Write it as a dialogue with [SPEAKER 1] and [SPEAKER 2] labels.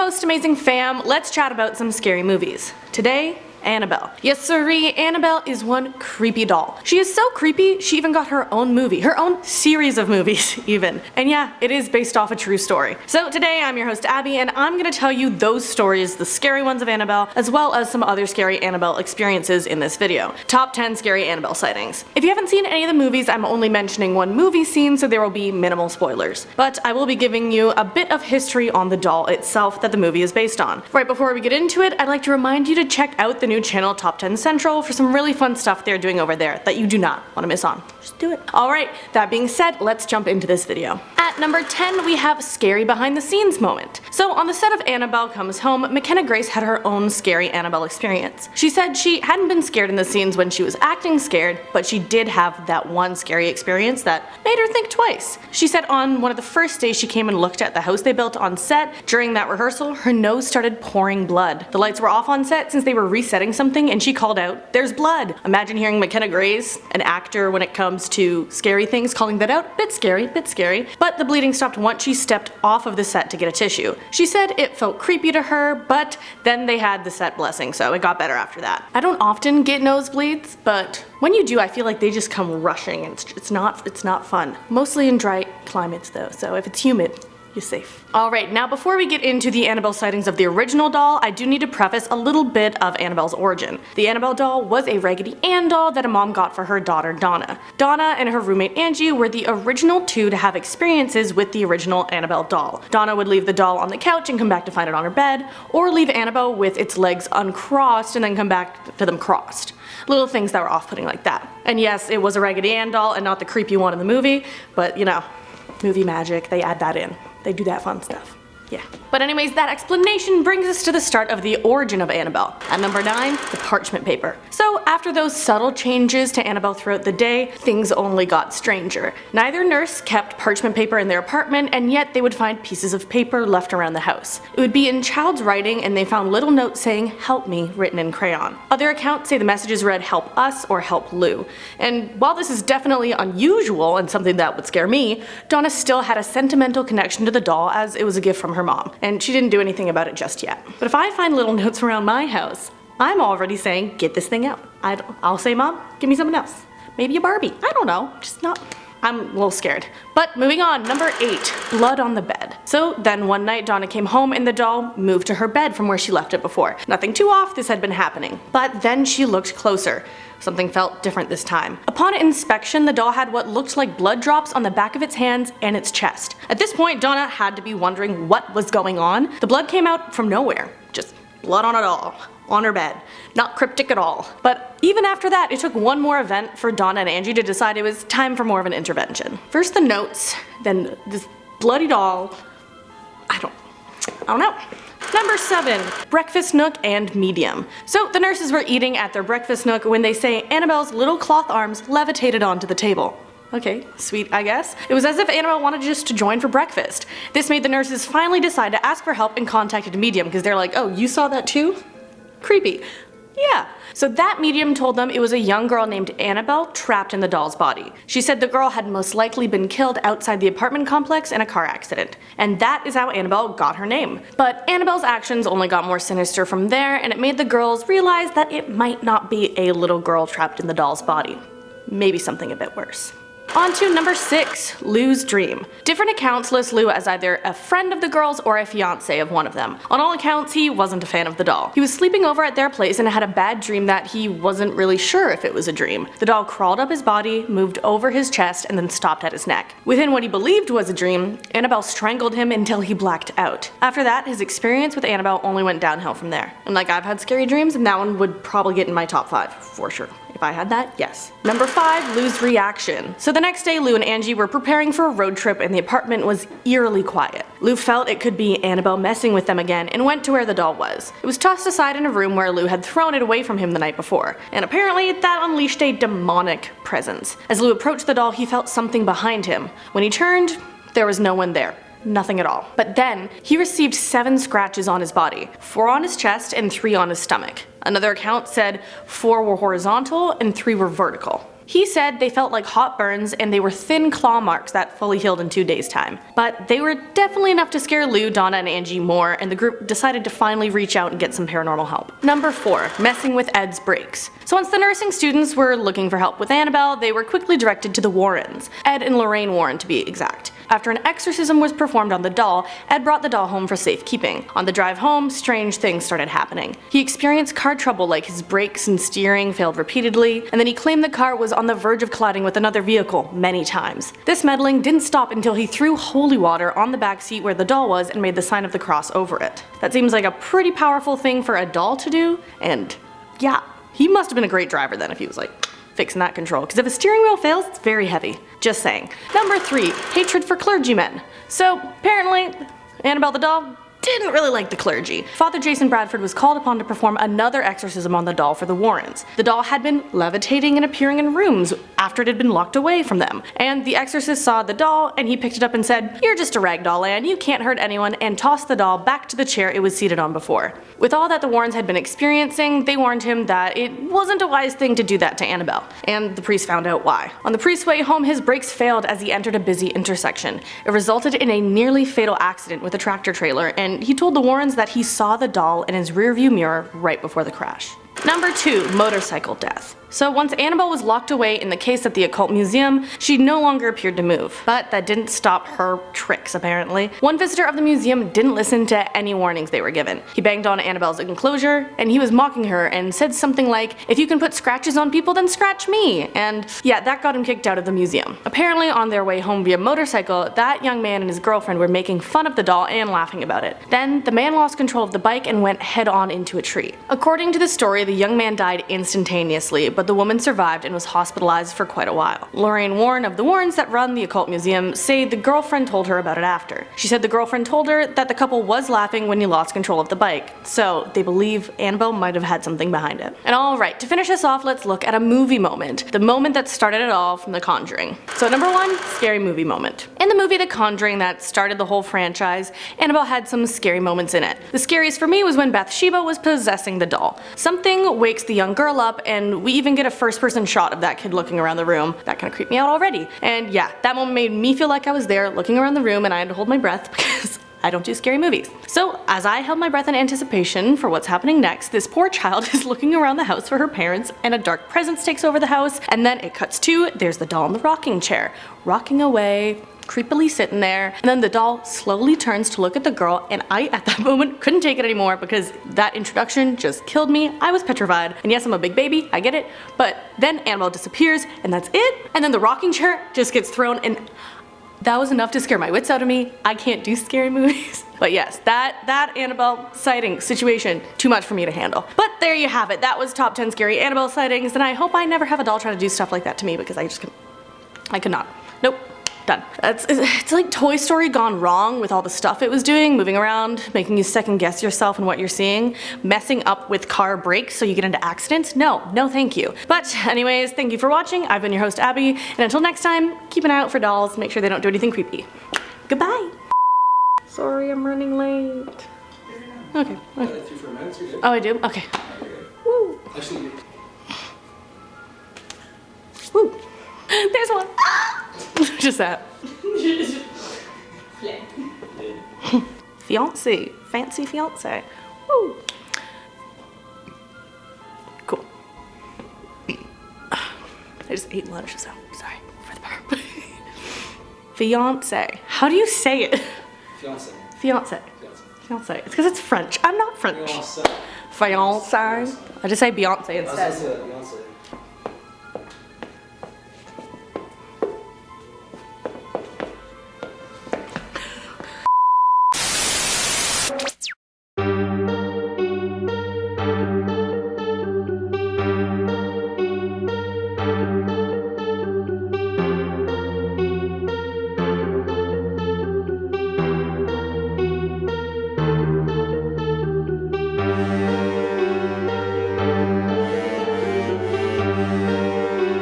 [SPEAKER 1] most amazing fam, let's chat about some scary movies. Today, Annabelle. Yes sirree, Annabelle is one creepy doll. She is so creepy, she even got her own movie, her own series of movies even. And yeah, it is based off a true story. So today I'm your host Abby, and I'm gonna tell you those stories, the scary ones of Annabelle, as well as some other scary Annabelle experiences in this video. Top 10 scary Annabelle sightings. If you haven't seen any of the movies, I'm only mentioning one movie scene, so there will be minimal spoilers. But I will be giving you a bit of history on the doll itself that the movie is based on. Right before we get into it, I'd like to remind you to check out the new channel Top 10 Central for some really fun stuff they're doing over there that you do not want to miss on. Just do it. Alright, that being said, let's jump into this video. At number 10, we have scary behind the scenes moment. So on the set of Annabelle Comes Home, McKenna Grace had her own scary Annabelle experience. She said she hadn't been scared in the scenes when she was acting scared, but she did have that one scary experience that made her think twice. She said on one of the first days she came and looked at the house they built on set, during that rehearsal, her nose started pouring blood. The lights were off on set since they were resetting something, and she called out, "There's blood!" Imagine hearing McKenna Grace, an actor when it comes to scary things, calling that out. Bit scary, bit scary. But the bleeding stopped once she stepped off of the set to get a tissue. She said it felt creepy to her, but then they had the set blessing, so it got better after that. I don't often get nosebleeds, but when you do, I feel like they just come rushing, and it's not fun. Mostly in dry climates though, so if it's humid, you're safe. Alright, now before we get into the Annabelle sightings of the original doll, I do need to preface a little bit of Annabelle's origin. The Annabelle doll was a Raggedy Ann doll that a mom got for her daughter Donna. Donna and her roommate Angie were the original two to have experiences with the original Annabelle doll. Donna would leave the doll on the couch and come back to find it on her bed, or leave Annabelle with its legs uncrossed and then come back to them crossed. Little things that were off-putting like that. And yes, it was a Raggedy Ann doll and not the creepy one in the movie, but you know, movie magic, they add that in. They do that fun stuff. Yeah. But anyways, that explanation brings us to the start of the origin of Annabelle. At number 9, the parchment paper. So after those subtle changes to Annabelle throughout the day, things only got stranger. Neither nurse kept parchment paper in their apartment, and yet they would find pieces of paper left around the house. It would be in child's writing, and they found little notes saying "help me" written in crayon. Other accounts say the messages read "help us" or "help Lou." And while this is definitely unusual and something that would scare me, Donna still had a sentimental connection to the doll as it was a gift from her mom, and she didn't do anything about it just yet. But if I find little notes around my house, I'm already saying, get this thing out. I'll say, Mom, give me something else. Maybe a Barbie. I don't know. Just not. I'm a little scared. But moving on, number 8, blood on the bed. So then one night Donna came home and the doll moved to her bed from where she left it before. Nothing too off, this had been happening. But then she looked closer. Something felt different this time. Upon inspection, the doll had what looked like blood drops on the back of its hands and its chest. At this point, Donna had to be wondering what was going on. The blood came out from nowhere. Just blood on a doll. On her bed. Not cryptic at all. But even after that, it took one more event for Donna and Angie to decide it was time for more of an intervention. First the notes, then this bloody doll. I don't know. Number 7, breakfast nook and medium. So the nurses were eating at their breakfast nook when they say Annabelle's little cloth arms levitated onto the table. Okay, sweet I guess. It was as if Annabelle wanted just to join for breakfast. This made the nurses finally decide to ask for help and contacted a medium because they're like, oh, you saw that too? Creepy. Yeah. So that medium told them it was a young girl named Annabelle trapped in the doll's body. She said the girl had most likely been killed outside the apartment complex in a car accident. And that is how Annabelle got her name. But Annabelle's actions only got more sinister from there, and it made the girls realize that it might not be a little girl trapped in the doll's body. Maybe something a bit worse. On to number 6, Lou's dream. Different accounts list Lou as either a friend of the girls or a fiance of one of them. On all accounts, he wasn't a fan of the doll. He was sleeping over at their place and had a bad dream that he wasn't really sure if it was a dream. The doll crawled up his body, moved over his chest, and then stopped at his neck. Within what he believed was a dream, Annabelle strangled him until he blacked out. After that, his experience with Annabelle only went downhill from there. And like, I've had scary dreams, and that one would probably get in my top 5, for sure. If I had that, yes. Number 5, Lou's reaction. So the next day, Lou and Angie were preparing for a road trip and the apartment was eerily quiet. Lou felt it could be Annabelle messing with them again and went to where the doll was. It was tossed aside in a room where Lou had thrown it away from him the night before, and apparently that unleashed a demonic presence. As Lou approached the doll, he felt something behind him. When he turned, there was no one there. Nothing at all. But then, he received 7 scratches on his body, 4 on his chest and 3 on his stomach. Another account said 4 were horizontal and 3 were vertical. He said they felt like hot burns and they were thin claw marks that fully healed in 2 days' time. But they were definitely enough to scare Lou, Donna, and Angie more, and the group decided to finally reach out and get some paranormal help. Number 4. Messing with Ed's brakes. So once the nursing students were looking for help with Annabelle, they were quickly directed to the Warrens. Ed and Lorraine Warren to be exact. After an exorcism was performed on the doll, Ed brought the doll home for safekeeping. On the drive home, strange things started happening. He experienced car trouble, like his brakes and steering failed repeatedly, and then he claimed the car was on the verge of colliding with another vehicle many times. This meddling didn't stop until he threw holy water on the back seat where the doll was and made the sign of the cross over it. That seems like a pretty powerful thing for a doll to do, and yeah, he must have been a great driver then if he was like fixing that control, because if a steering wheel fails, it's very heavy. Just saying. Number 3. Hatred for clergymen. So apparently, Annabelle the doll didn't really like the clergy. Father Jason Bradford was called upon to perform another exorcism on the doll for the Warrens. The doll had been levitating and appearing in rooms after it had been locked away from them. And the exorcist saw the doll and he picked it up and said, "You're just a rag doll, Anne, you can't hurt anyone," and tossed the doll back to the chair it was seated on before. With all that the Warrens had been experiencing, they warned him that it wasn't a wise thing to do that to Annabelle. And the priest found out why. On the priest's way home, his brakes failed as he entered a busy intersection. It resulted in a nearly fatal accident with a tractor trailer, and he told the Warrens that he saw the doll in his rearview mirror right before the crash. Number 2. Motorcycle death. So once Annabelle was locked away in the case at the occult museum, she no longer appeared to move. But that didn't stop her tricks, apparently. One visitor of the museum didn't listen to any warnings they were given. He banged on Annabelle's enclosure, and he was mocking her and said something like, "If you can put scratches on people, then scratch me." And yeah, that got him kicked out of the museum. Apparently on their way home via motorcycle, that young man and his girlfriend were making fun of the doll and laughing about it. Then the man lost control of the bike and went head on into a tree. According to the story, the young man died instantaneously, but the woman survived and was hospitalized for quite a while. Lorraine Warren of the Warrens that run the occult museum say the girlfriend told her about it after. She said the girlfriend told her that the couple was laughing when he lost control of the bike, so they believe Annabelle might have had something behind it. And alright, to finish this off, let's look at a movie moment. The moment that started it all from The Conjuring. So number 1, scary movie moment. In the movie The Conjuring that started the whole franchise, Annabelle had some scary moments in it. The scariest for me was when Bathsheba was possessing the doll. Something wakes the young girl up, and we even get a first-person shot of that kid looking around the room. That kind of creeped me out already. And yeah, that moment made me feel like I was there looking around the room and I had to hold my breath because I don't do scary movies. So as I held my breath in anticipation for what's happening next, this poor child is looking around the house for her parents and a dark presence takes over the house, and then it cuts to, there's the doll in the rocking chair, rocking away, creepily sitting there, and then the doll slowly turns to look at the girl, and I at that moment couldn't take it anymore because that introduction just killed me. I was petrified, and yes, I'm a big baby, I get it, but then Annabelle disappears and that's it, and then the rocking chair just gets thrown, and that was enough to scare my wits out of me. I can't do scary movies. But yes, that Annabelle sighting situation, too much for me to handle. But there you have it, that was top 10 scary Annabelle sightings, and I hope I never have a doll try to do stuff like that to me because I could not. Nope. Done. It's like Toy Story gone wrong with all the stuff it was doing, moving around, making you second guess yourself and what you're seeing, messing up with car brakes so you get into accidents. No thank you. But anyways, thank you for watching. I've been your host Abby, and until next time, keep an eye out for dolls, make sure they don't do anything creepy. Goodbye. Sorry, I'm running late. Okay. Oh, I do? Okay. Woo.
[SPEAKER 2] Actually,
[SPEAKER 1] woo. There's one. Just that. Fiance. Fancy fiance. Woo. Cool. I just ate lunch, so sorry for the burp. Fiance. How do you say it?
[SPEAKER 2] fiance.
[SPEAKER 1] Fiance. Fiance. It's because it's French. I'm not French.
[SPEAKER 2] Fiance.
[SPEAKER 1] Fiance. I just say Beyonce instead.
[SPEAKER 2] I was gonna say Beyonce.